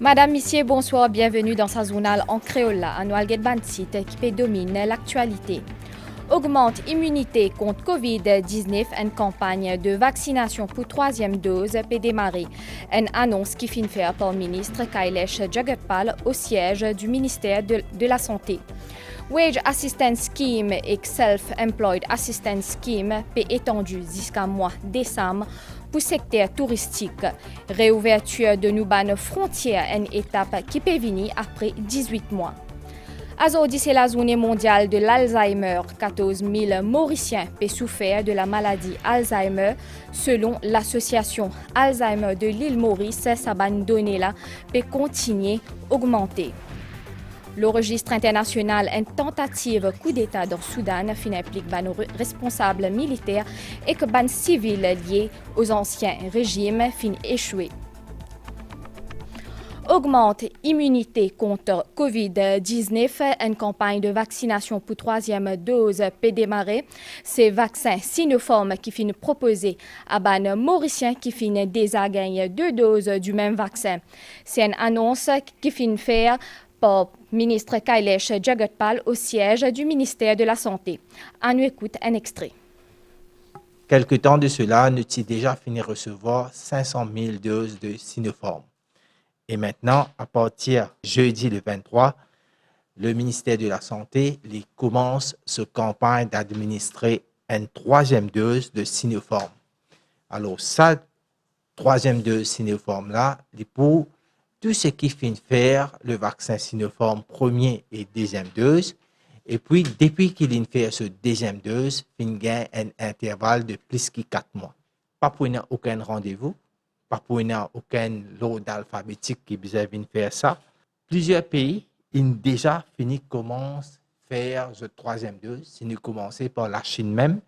Madame, Messieurs, bonsoir, bienvenue dans sa journal en créole. Anoual Gedbantit qui domine l'actualité. Augmente immunité contre Covid-19, une campagne de vaccination pour troisième dose peut démarrer. Une annonce qui finit faire par le ministre Kailesh Jagotpal au siège du ministère de la Santé. Wage Assistance Scheme et Self-Employed Assistance Scheme peut étendu jusqu'à mois décembre pour le secteur touristique. Réouverture de nos frontières, une étape qui peut venir après 18 mois. Aujourd'hui, c'est la journée mondiale de l'Alzheimer. 14 000 Mauriciens peuvent souffrir de la maladie Alzheimer. Selon l'association Alzheimer de l'île Maurice, sa donnée là peut continuer à augmenter. Le registre international, une tentative coup d'État dans le Soudan, implique nos responsables militaires et que les civils liés aux anciens régimes finissent échoués. Augmente immunité contre Covid-19, une campagne de vaccination pour troisième dose peut démarrer. Ces vaccins Sinopharm qui finissent proposer à ban Mauriciens qui finissent déjà gagner 2 doses du même vaccin. C'est une annonce qui finit faire par le ministre Kailesh Jagotpal au siège du ministère de la Santé. On nous écoute un extrait. Quelque temps de cela, nous avons déjà fini de recevoir 500 000 doses de Sinopharm. Et maintenant, à partir jeudi le 23, le ministère de la Santé commence sa campagne d'administrer une troisième dose de Sinopharm. Alors, cette troisième dose de Sinopharm-là, c'est pour tout ce qui finit faire le vaccin Sinopharm première et deuxième dose. Et puis, depuis qu'il a fait ce deuxième dose, il gagne un intervalle de plus que 4 mois. Pas pour aucun rendez-vous, pas pour aucun lot alphabétique qui besoin de faire ça. Plusieurs pays ont déjà commencé à faire cette troisième dose. Si nous commençons par la Chine même.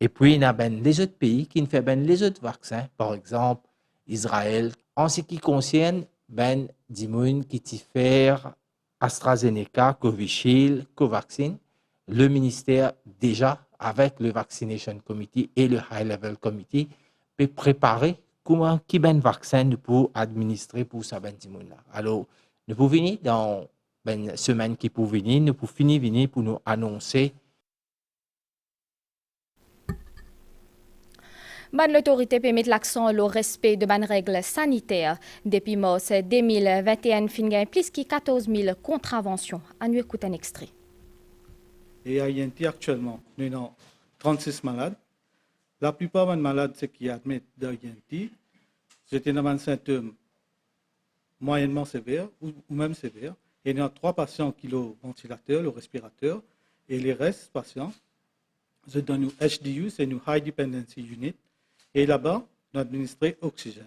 Et puis, il y a les autres pays qui font les autres vaccins, par exemple Israël. En ce qui concerne des gens qui font AstraZeneca, Covishield, Covaxin, le ministère déjà avec le Vaccination Committee et le High Level Committee peut préparer comment quel vaccin nous pouvons administrer pour ça là. Alors nous pouvons venir dans une semaine qui peut venir, nous pouvons venir pour nous annoncer. L'autorité peut mettre l'accent sur le respect de bonnes règles sanitaires. Depuis mars 2021, il plus de 14 000 contraventions. On nous écoute un extrait. Et à Haïti, actuellement, nous avons 36 malades. La plupart des malades qui admettent d'Haïti, c'était dans un symptôme moyennement sévère ou même sévère. Et il y a 3 patients qui ont le ventilateur, le respirateur, et les restes patients, c'est dans nos HDU, c'est nos High Dependency Unit. Et là-bas, on a administré oxygène.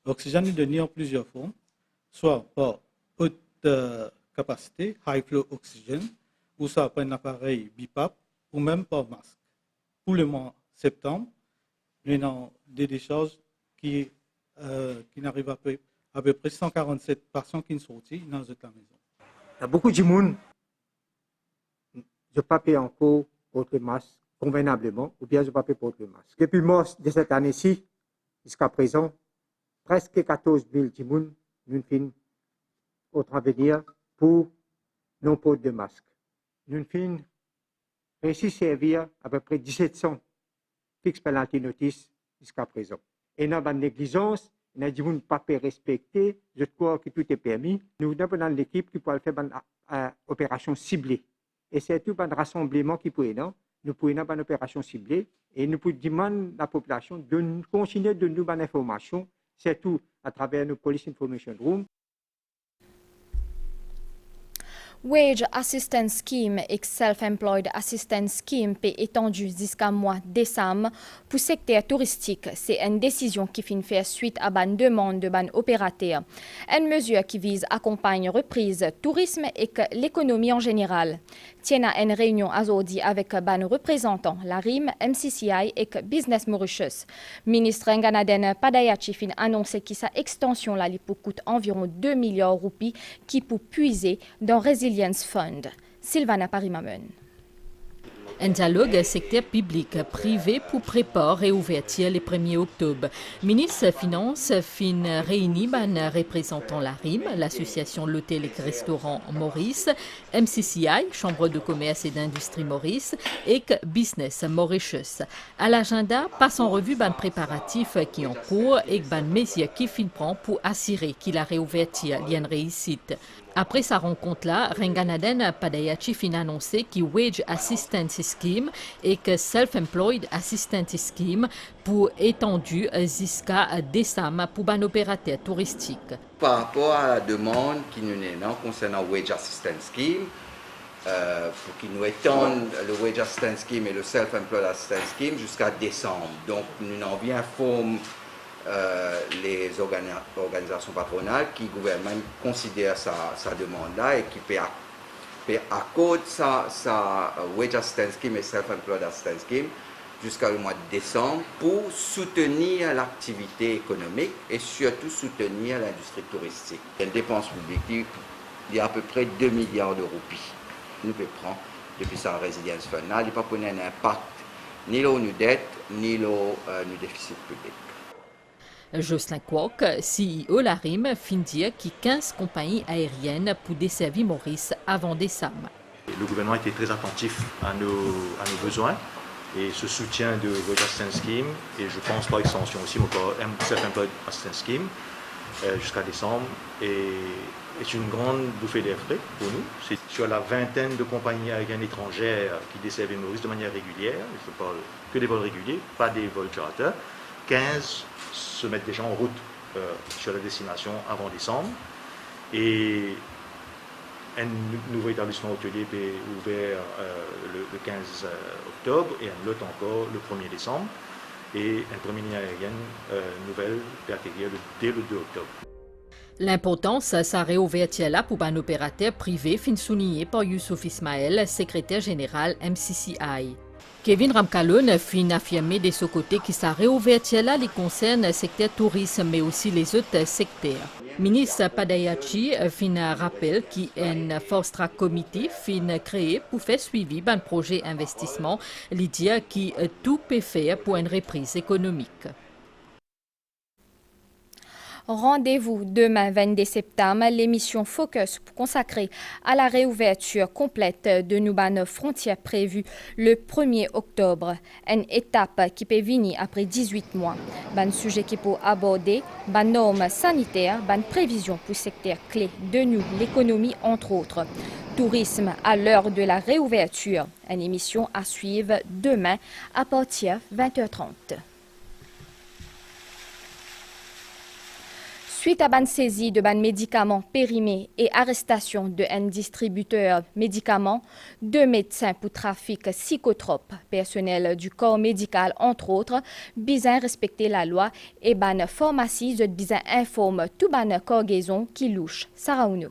L'oxygène est donné en plusieurs formes, soit par haute capacité, high flow oxygène, ou ça par un appareil BiPAP, ou même par masque. Pour le mois de septembre, nous avons des décharges qui n'arrivent à peu près 147 patients qui sont sortis dans la maison. Il y a beaucoup de monde qui ne pas payer encore contre le masque convenablement, ou bien je ne pas payer pour le masque. Depuis mars de cette année-ci, jusqu'à présent, presque 14 000 personnes nous finissent au venir pour non port de masque. Nous finissons réussi à servir à peu près 1700 fixes penalty notice jusqu'à présent. Et dans la négligence, il y a des gens qui ne pas respecter, je crois que tout est permis. Nous avons dans l'équipe qui peut faire une opération ciblée. Et c'est tout un rassemblement qui peut être. Nous pouvons faire une opération ciblée et nous pouvons demander à la population de continuer de nous donner des informations, surtout à travers nos Police Information Room. Wage Assistance Scheme et Self-Employed Assistance Scheme peut étendu jusqu'à mois décembre pour le secteur touristique. C'est une décision qui finit faire suite à une demande de ban opérateur. Une mesure qui vise à accompagner reprise tourisme et l'économie en général. Tiens à une réunion aujourd'hui avec ban représentants, la RIM, MCCI et Business Mauritius. Ministre Nganaden Padayachi fin annoncé que sa extension là pour coûte environ 2 milliards de roupies qui pour puiser dans Resilience Fund. Sylvana Parimamen. Un dialogue secteur public-privé pour préparer réouverture le 1er octobre. Ministre des Finances fin réuni ban représentant la RIM, l'association l'hôtel et restaurant Maurice, MCCI, Chambre de commerce et d'industrie Maurice, et Business Mauritius. À l'agenda, passe en revue ban préparatif qui en cours et ban mesure qui fin prend pour assurer qu'il a réouverture l'y a une réussite. Après sa rencontre-là, Renganaden Padayachi fin annoncé que Wage Assistance Scheme et que Self-Employed Assistance Scheme pour étendu jusqu'à décembre pour un opérateur touristique. Par rapport à la demande qui nous est concernant Wage Assistance Scheme, pour qu'ils nous étendent le Wage Assistance Scheme et le Self-Employed Assistance Scheme jusqu'à décembre. Donc nous en bien informe les organisations patronales qui gouvernement considère sa demande-là et qui peut accorder sa Wage Assistance Scheme et Self-Employed Assistance Scheme jusqu'à le mois de décembre pour soutenir l'activité économique et surtout soutenir l'industrie touristique. Il y a une dépense publique, il y a à peu près 2 milliards de roupies. Nous pouvons prendre depuis sa résidence finale, il n'y a pas pour un impact ni là nos dettes, ni là nos déficits publics. Jocelyn Kwok, CEO la RIM, fin dire qu'il y a 15 compagnies aériennes pour desservir Maurice avant décembre. Le gouvernement était très attentif à nos besoins et ce soutien de Wage Assistance Scheme et je pense par extension aussi mon Self-Employed Assistance Scheme jusqu'à décembre est une grande bouffée d'air frais pour nous. C'est sur la vingtaine de compagnies aériennes étrangères qui desservent Maurice de manière régulière, je parle que des vols réguliers, pas des vols charter. 15 se mettent déjà en route sur la destination avant décembre et un nouveau établissement hôtelier est ouvert le 15 octobre et un autre encore le 1er décembre et une première ligne aérienne nouvelle peut atterrir dès le 2 octobre. L'importance de sa réouverture là pour un opérateur privé fin souligné par Youssouf Ismaël, secrétaire général MCCI. Kevin Ramkalon fin affirmé de ce côté que sa réouverture là les concerne le secteur tourisme mais aussi les autres secteurs. Ministre Padayachi fin rappelle qu'un Force Track Committee fin créé pour faire suivi d'un projet investissement, l'idée qui tout peut faire pour une reprise économique. Rendez-vous demain 22 septembre, l'émission Focus consacrée à la réouverture complète de nos frontières prévues le 1er octobre. Une étape qui peut venir après 18 mois. Un sujet qui peut aborder les normes sanitaires, les prévisions pour le secteur clé de nous, l'économie entre autres. Tourisme à l'heure de la réouverture. Une émission à suivre demain à partir de 20h30. Suite à une saisie de médicaments périmés et arrestation d'un distributeur médicaments, 2 médecins pour trafic psychotrope, personnel du corps médical entre autres, besoin respecter la loi et ban pharmacie de besoin informe tout ban corgaison qui louche. Sarah Ouno.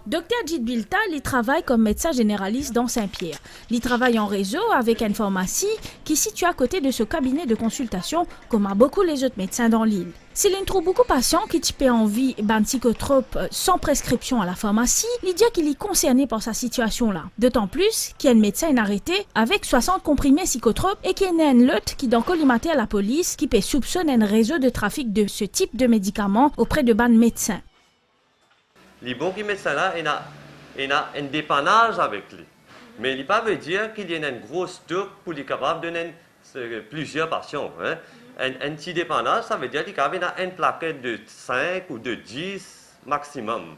Dr Jit Bilta, il travaille comme médecin généraliste dans Saint-Pierre. Il travaille en réseau avec une pharmacie qui est située à côté de ce cabinet de consultation, comme à beaucoup les autres médecins dans l'île. S'il trouve beaucoup de patients qui typent envie d'un psychotrope sans prescription à la pharmacie, il dit qu'il est concerné par sa situation-là. D'autant plus qu'il y a un médecin arrêté avec 60 comprimés psychotropes et qu'il y a un lot qui donne collimaté à la police qui peut soupçonner un réseau de trafic de ce type de médicaments auprès de ban médecins. Les bons qui mettent ça là, il a un dépannage avec lui. Mais il ne pas veut dire qu'il y a une grosse stock pour les capables de donner plusieurs patients. Hein. Un petit dépannage, ça veut dire qu'il y a une plaquette de 5 ou de 10 maximum.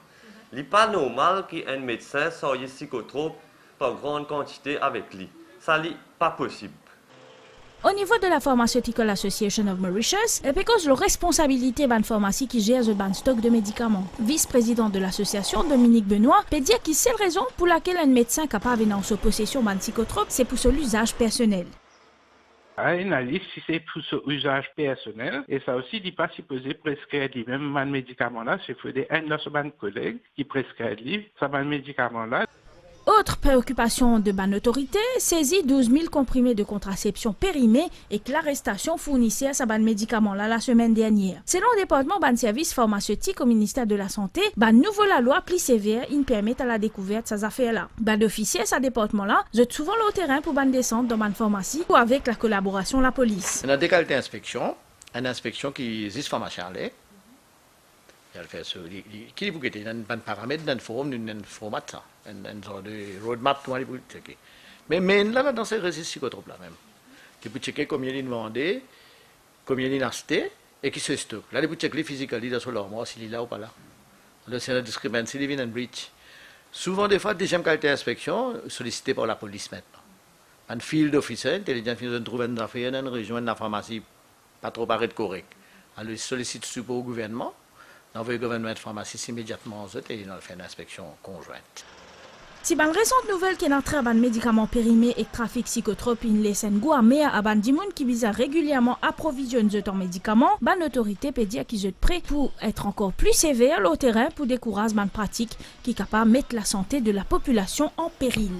Il n'est pas normal qu'un médecin sorte psychotrope par grande quantité avec lui. Ça n'est pas possible. Au niveau de la Pharmaceutical Association of Mauritius, parce que la responsabilité de la pharmacie qui gère le stock de médicaments. Vice-président de l'association, Dominique Benoît, peut dire que c'est la raison pour laquelle un médecin capable d'en se possession d'un psychotrope, c'est pour son usage personnel. Une liste, si c'est pour son usage personnel, et ça aussi dit pas supposé prescrire lui-même un médicament là, c'est pour un de ses collègues qui prescrit lui, ça un médicament là. Autre préoccupation de ban autorité, saisie 12 000 comprimés de contraception périmés et que l'arrestation fournissait à sa ban médicament là la semaine dernière. Selon le département ban service pharmaceutique au ministère de la Santé, ban nouveau la loi plus sévère, il permet à la découverte de ces affaires-là. Ban d'officiers, ce département-là, je souvent le terrain pour ban descendre dans ban pharmacie ou avec la collaboration de la police. On a des qualités d'inspection, une inspection qui existe pharmacien là. Il fait ça. Qui vous avez un paramètre, un forum, un format, un genre de roadmap comment vous checker. Mais là dans ces registres psychotropes là même. Qui peut checker combien il vendait, combien il acheté et qui se stocke. Là vous checker les physiques dans sur l'armoire s'il est là ou pas là. Là c'est la discrepancy, il vient un breach. Souvent des fois deuxième qualité d'inspection sollicité par la police maintenant. Un field officer, intelligent officer trouve une affaire dans une région de la pharmacie pas trop paraître correct. Alors il sollicite support au gouvernement. Dans le gouvernement de pharmacie, immédiatement, et on fait une inspection conjointe. Si ban récente nouvelle qui est entrée à ban médicaments périmés et trafic psychotrope in les Sengo à mer à ban dimoun qui vise régulièrement approvisionner de ton médicament, ban autorité peut dire qu'ils sont prêts pour être encore plus sévère au terrain pour décourager ban pratique qui est capable de mettre la santé de la population en péril.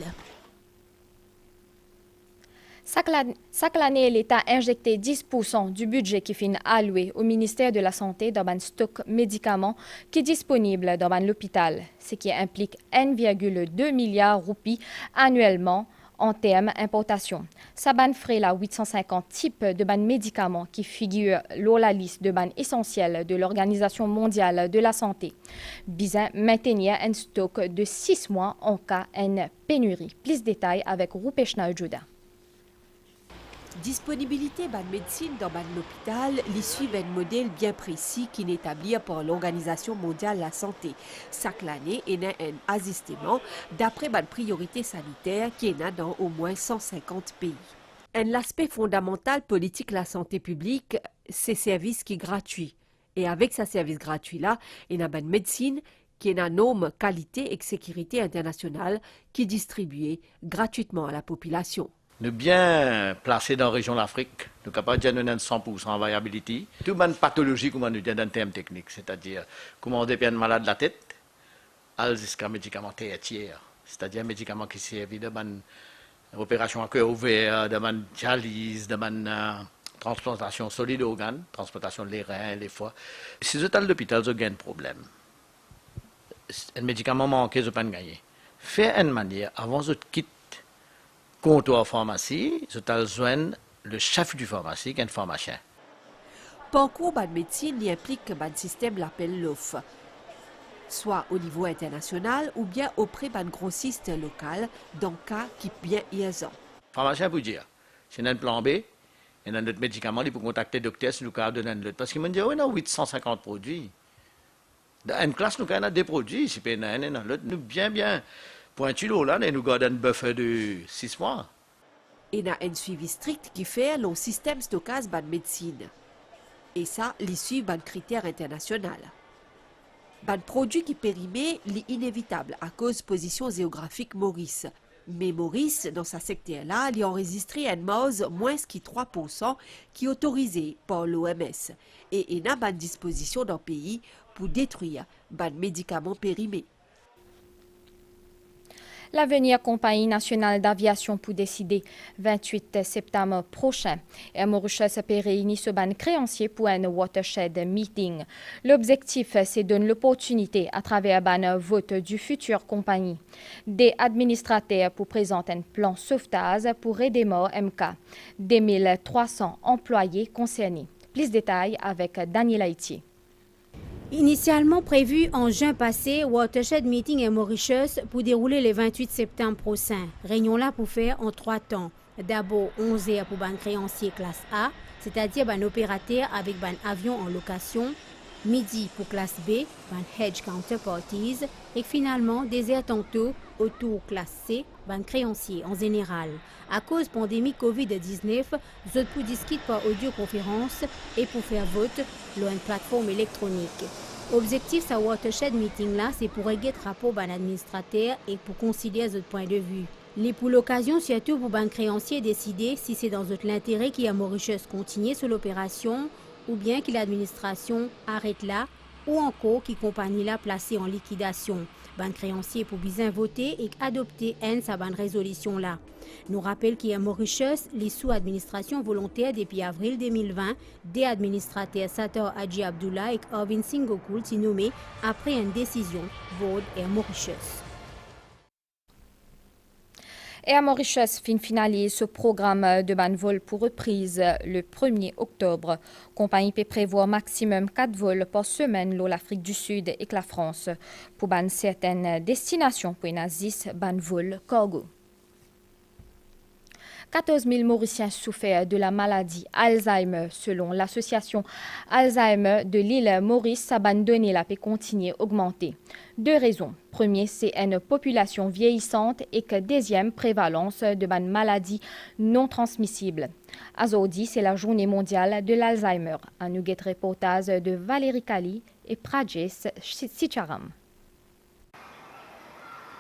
Chaque année, l'État injecte 10% du budget qui finit alloué au ministère de la Santé dans un stock médicaments qui est disponible dans l'hôpital, ce qui implique 1,2 milliard de roupies annuellement en termes d'importation. Ça ferait là 850 types de médicaments qui figurent dans la liste de ban essentiels de l'Organisation mondiale de la santé. Bizin maintenir un stock de 6 mois en cas de pénurie. Plus de détails avec Rupeshna Ujuda. Disponibilité de médecine dans l'hôpital, les suivent un modèle bien précis qui est établi par l'Organisation mondiale de la santé. Chaque année, il y a un ajustement d'après la priorité sanitaire qui est dans au moins 150 pays. Un aspect fondamental politique de la santé publique, c'est service qui est gratuit. Et avec ce service gratuit-là, il y a une médecine qui est un norme qualité et sécurité internationale qui est distribuée gratuitement à la population. Nous bien placés dans la région de l'Afrique, nous sommes capables de donner 100% de viabilité. Tout une pathologie, comme nous disons dans le terme technique, c'est-à-dire comment on dépend malade de la tête, jusqu'à médicaments tiers, c'est-à-dire un médicament qui servent de opération à cœur ouvert, de dialyse, de transplantation solide d'organes, transplantation des reins, les foies. Si vous êtes à l'hôpital, vous avez un problème. Un médicament manqué, vous n'avez pas gagné. Faire une manière, avant de quitter comptoir pharmacie, je t'ai besoin le chef du pharmacie, qui est un pharmacien. Parcours de médecine implique que le système l'appelle l'offre, soit au niveau international ou bien auprès d'un grossiste local, dans le cas qui bien liaison. Le pharmacien peut dire, c'est un plan B, il y a un autre médicament, il peut contacter le docteur si le cas donne un autre. Parce qu'il me dit, oui, on a 850 produits. Dans une classe, nous avons des produits, si il y en a un, l'autre, nous bien. Pointu là, nous gardons un buffer de 6 mois. Il y a un suivi strict qui fait le système de stockage de médecine. Et ça, il suit un critère international. Un produit qui périmé est inévitable à cause de position géographique Maurice. Mais Maurice, dans sa secteur-là, il a enregistré une mose moins que 3% qui est autorisée par l'OMS. Et il y a une disposition dans le pays pour détruire les médicaments périmés. L'avenir compagnie nationale d'aviation pour décider 28 septembre prochain. Et Mauritius peut réunir ce ban créancier pour un watershed meeting. L'objectif, c'est de donner l'opportunité à travers un vote du futur compagnie. Des administrateurs pour présenter un plan sauvetage pour redémarrer MK. Des 1300 employés concernés. Plus de détails avec Daniel Haïtier. Initialement prévu en juin passé, Watershed Meeting à Mauritius pour dérouler le 28 septembre prochain. Réunion là pour faire en 3 temps. D'abord 11 heures pour un créancier classe A, c'est-à-dire un opérateur avec un avion en location. Midi pour classe B, un hedge counterparties. Et finalement, des heures tantôt autour classe C, un créancier en général. À cause de la pandémie COVID-19, vous êtes pour discuter par audioconférence et pour faire vote sur une plateforme électronique. L'objectif de ce Watershed Meeting là, c'est pour régler le rapport d'un administrateur et pour considérer votre point de vue. Les pour l'occasion, surtout pour un créancier décider si c'est dans votre intérêt qu'il y a Mauritius continuer sur l'opération ou bien que l'administration arrête là ou encore qui compagnie là placée en liquidation. Ban créancier pour bien voter et adopter sa ban résolution là. Nous rappelle qu'il y a Mauritius, les sous-administrations volontaires depuis avril 2020, des administrateurs Sator Hadji Abdullah et Arvin Singokul sont nommés après une décision vote et Mauritius. Et à Mauritius, finalise ce programme de ban vol pour reprise le 1er octobre. Compagnie peut prévoir maximum 4 vols par semaine dans l'Afrique du Sud et la France pour ban certaines destinations pour une 10 ban vol cargo. 14 000 Mauriciens souffrent de la maladie Alzheimer. Selon l'association Alzheimer de l'île Maurice, abandonner la peut continuer à augmenter. 2 raisons. Premier, c'est une population vieillissante et que deuxième, prévalence de ban maladies non transmissibles. Aujourd'hui, c'est la journée mondiale de l'Alzheimer. Un nougat reportage de Valérie Kali et Prajes Sicharam.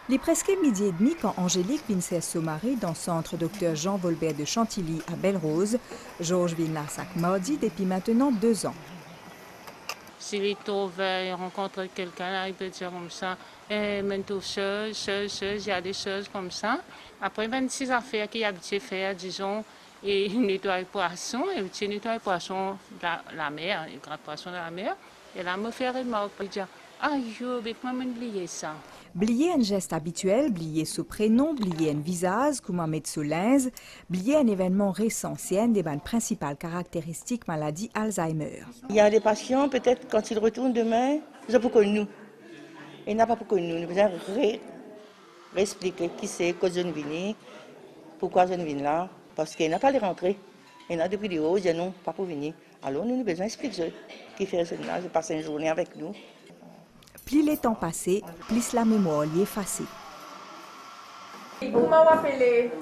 Il est presque midi et demi quand Angélique vient se marier dans le centre Dr Jean Volbert de Chantilly à Belle-Rose. Georges vient là chaque mardi depuis maintenant 2 ans. S'il est trouvé, il rencontre quelqu'un, il peut dire comme ça, même tout seul, il y a des choses comme ça. Après, 26 affaires qu'il a habitué à faire, disons, et nettoyer les poissons, et il nettoie les poissons de la mer, les grands poissons de la mer. Et là, il me fait remarque, il dit, ah, je vais pas m'oublier ça. Blier un geste habituel, blier ce prénom, blier un visage, comment mettre ce linge, blier un événement récent, c'est une des principales caractéristiques maladie Alzheimer. Il y a des patients, peut-être quand ils retournent demain, ils n'ont pas connu nous. Ils n'ont pas connu nous. Nous devons réexpliquer qui c'est, cause je viens, pourquoi je viens là, parce qu'il n'a pas les rentrées. Il y en a depuis des hauts, ils disent non, pas pour venir. Alors nous avons besoin d'expliquer qui fait ce là, je passe une journée avec nous. Plus les temps passés, plus la mémoire y est effacée. Comment vous appelez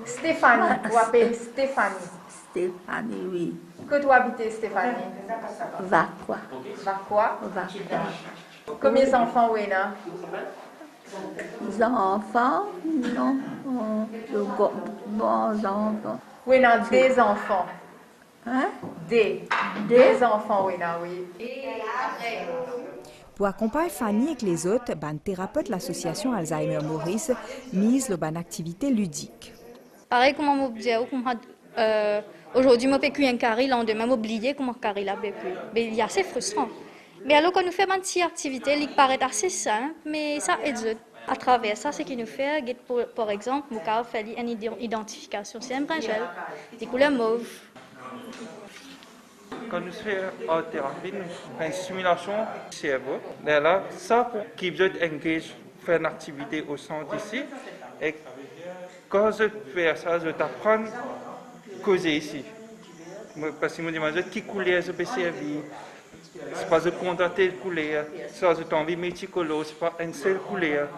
Stéphanie, vous appelez Stéphanie. Stéphanie, oui. Que tu habites, Stéphanie? Va quoi? Va quoi? Va quoi? Combien d'enfants, Wena? Les enfants? Non. De bons enfants. Wena, des enfants. Hein? Des enfants, Wena, oui. Pour accompagner Fanny et les autres, ban thérapeute l'association Alzheimer Maurice mise le ban activité ludique. Pareil comme on dit, aujourd'hui je vécu un carré, le lendemain m'oublier comment carré l'a vécu. Mais il est assez frustrant. Mais alors quand nous faisons une petite activité, il paraît assez simple, mais ça aide. À travers ça, ce qui nous fait, par exemple, nous avons fait une identification, c'est un bringel, des couleurs mauves. Quand nous faisons en thérapie, nous faisons une stimulation du cerveau. Là, ça pour qu'ils puissent engager, faire une activité au centre ici. Et quand je fais ça, je t'apprends à causer ici. Parce que je me demande qui couleur je peux servir. C'est pas de contenter de couleur. Ça, je t'envie méticuleux, c'est pas une seule couleur.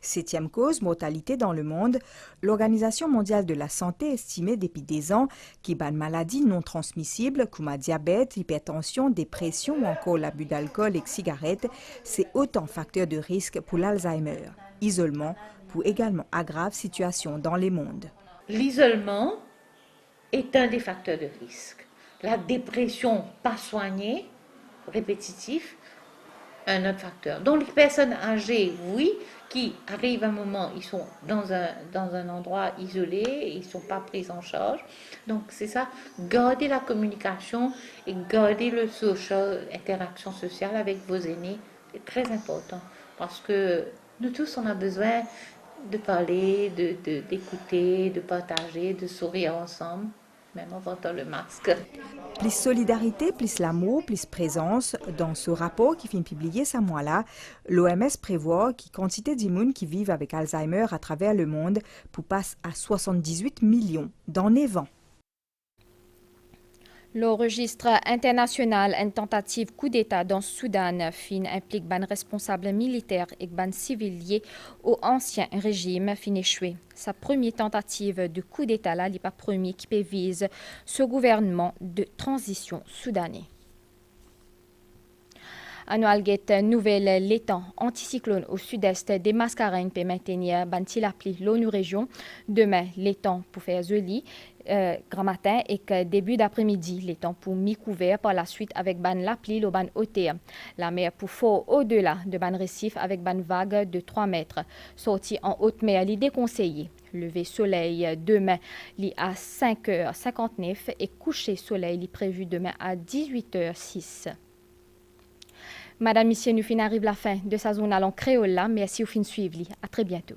7e cause, mortalité dans le monde, l'Organisation mondiale de la santé estimait depuis des ans qu'il y a des maladies non transmissibles comme le diabète, l'hypertension, dépression ou encore l'abus d'alcool et de cigarettes, c'est autant facteurs de risque pour l'Alzheimer. Isolement pour également aggrave situation dans les mondes. L'isolement est un des facteurs de risque. La dépression pas soignée, répétitif, un autre facteur. Donc les personnes âgées, oui, qui arrivent à un moment, ils sont dans un endroit isolé, ils ne sont pas pris en charge. Donc c'est ça, garder la communication et garder le interaction sociale avec vos aînés est très important. Parce que nous tous, on a besoin de parler, d'écouter, de partager, de sourire ensemble, même en portant le masque. Plus solidarité, plus l'amour, plus présence. Dans ce rapport qui finit publié ce mois-là, l'OMS prévoit qu'il quantité d'immunes qui vivent avec Alzheimer à travers le monde pour passer à 78 millions dans 9 ans. Le registre international, une tentative coup d'État dans le Soudan implique ban responsable militaire et ban civil lié au ancien régime échoué. Sa première tentative de coup d'État là, n'est pas premier qui vise ce gouvernement de transition soudanais. Annual Gate nouvelle l'étang anticyclone au sud-est des Mascareignes peut maintenir banti l'appli l'ONU région. Demain, l'étang pour faire joli. Grand matin et que début d'après-midi, les temps pour mi-couvert par la suite avec ban l'appli au ban hauteur. La mer pour fort au-delà de ban récif avec ban vague de 3 mètres. Sortie en haute mer, l'idée conseillée. Lever soleil demain à 5h59 et coucher soleil prévu demain à 18h06. Madame, Monsieur, nous fin arrive la fin de sa zone en créole là. Merci au fin suivre. À très bientôt.